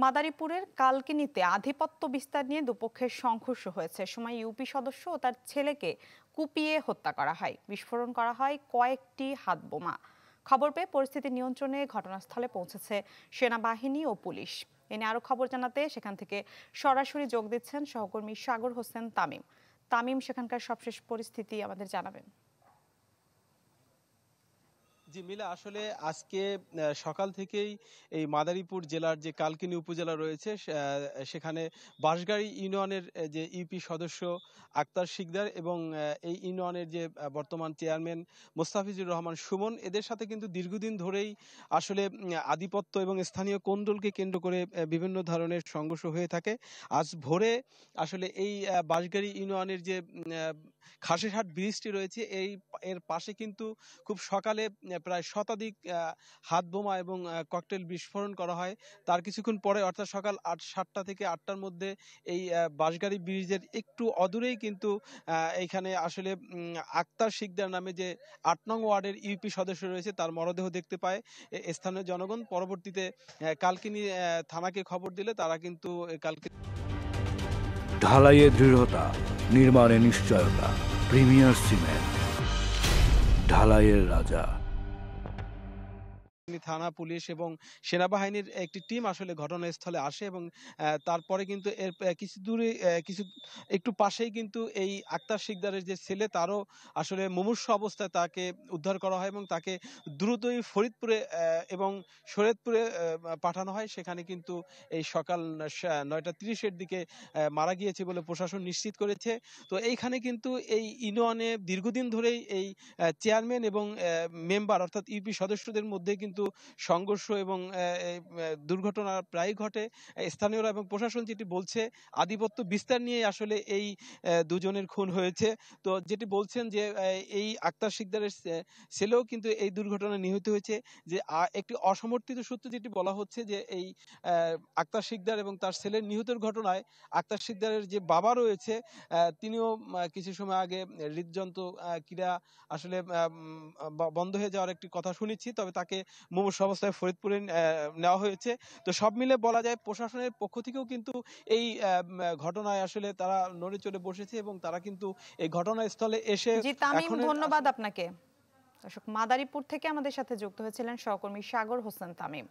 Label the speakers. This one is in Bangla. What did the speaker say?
Speaker 1: মাদারীপুরের কালকিনিতে আধিপত্য বিস্তার নিয়ে দুপক্ষের সংঘর্ষ হয়েছে। সময় ইউপি সদস্য ও তার ছেলেকে কুপিয়ে হত্যা করা হয়, বিস্ফোরণ করা হয় কয়েকটি হাতবোমা। খবর পেয়ে পরিস্থিতি নিয়ন্ত্রণে ঘটনাস্থলে পৌঁছেছে সেনাবাহিনী ও পুলিশ। এনে আরো খবর জানাতে সেখান থেকে সরাসরি যোগ দিচ্ছেন সহকর্মী সাগর হোসেন তামিম। তামিম, সেখানকার সবশেষ পরিস্থিতি আমাদের জানাবেন।
Speaker 2: জি মিলা, আসলে আজকে সকাল থেকেই এই মাদারীপুর জেলার যে কালকিনি উপজেলা রয়েছে সেখানে বাঁশগাড়ি ইউনিয়নের যে ইউপি সদস্য আক্তার শিকদার এবং এই ইউনিয়নের যে বর্তমান চেয়ারম্যান মোস্তাফিজুর রহমান সুমন, এদের সাথে কিন্তু দীর্ঘদিন ধরেই আসলে আধিপত্য এবং স্থানীয় কোন্দলকে কেন্দ্র করে বিভিন্ন ধরনের সংঘর্ষ হয়ে থাকে। আজ ভোরে আসলে এই বাঁশগাড়ি ইউনিয়নের যে খাসিরহাট ব্রিজটি রয়েছে এর পাশে কিন্তু খুব সকালে প্রায় শতাধিক হাত বোমা এবং ককটেল বিস্ফোরণ করা হয়। তার কিছুক্ষণ পরে অর্থাৎ সকাল 7টা থেকে 8টার মধ্যে এই বাঁশগাড়ি ব্রিজের একটু অদূরেই কিন্তু এইখানে আসলে আক্তার শিকদার নামে যে 8 নং ওয়ার্ডের ইউপি সদস্য রয়েছে তার মরদেহ দেখতে পায় স্থানীয় জনগণ। পরবর্তীতে কালকিনি থানাকে খবর দিলে তারা কিন্তু
Speaker 3: ঢালাইয়ে দৃঢ়তা, নির্মাণে নিশ্চয়তা, প্রিমিয়ার সিমেন্ট, ঢালাইয়ের রাজা।
Speaker 2: থানা, পুলিশ এবং সেনাবাহিনীর একটি টিম আসলে ঘটনাস্থলে আসে এবং তারপরে কিন্তু এর কিছু দূরে একটু পাশেই কিন্তু এই আক্তার শিকদারের যে ছেলে, তারও আসলে মুমূর্ষু অবস্থায় তাকে উদ্ধার করা হয় এবং তাকে দ্রুতই ফরিদপুরে এবং শরীয়তপুরে পাঠানো হয়। সেখানে কিন্তু এই সকাল 9:30-এর দিকে মারা গিয়েছে বলে প্রশাসন নিশ্চিত করেছে। তো এইখানে কিন্তু এই ইউনিয়নে দীর্ঘদিন ধরেই এই চেয়ারম্যান এবং মেম্বার অর্থাৎ ইউপি সদস্যদের মধ্যে কিন্তু সংঘর্ষ এবং দুর্ঘটনা প্রায় ঘটে। স্থানীয়রা এবং প্রশাসন যেটি বলছে, আধিপত্য বিস্তার নিয়ে আসলে এই দুজনের খুন হয়েছে। তো যেটি বলছেন যে এই আক্তার শিকদারের ছেলেও কিন্তু এই দুর্ঘটনায় নিহত হয়েছে। যে একটি অসমর্থিত সূত্র যেটি বলা হচ্ছে যে এই আক্তার শিকদার এবং তার ছেলের নিহতের ঘটনায় আক্তার শিকদারের যে বাবা রয়েছে তিনিও কিছু সময় আগে হৃদযন্ত্র ক্রীড়া আসলে বন্ধ হয়ে যাওয়ার একটি কথা শুনেছি। তবে তাকে মুমূর্ষু অবস্থায় ফরিদপুরে নেওয়া হয়েছে। তো সব মিলে বলা যায় প্রশাসনের পক্ষ থেকেও কিন্তু এই ঘটনায় আসলে তারা নড়ে চড়ে বসেছে এবং তারা কিন্তু এই ঘটনাস্থলে এসে
Speaker 1: জি তামিম, ধন্যবাদ আপনাকে। দর্শক, মাদারীপুর থেকে আমাদের সাথে যুক্ত হয়েছিলেন সহকর্মী সাগর হোসেন তামিম।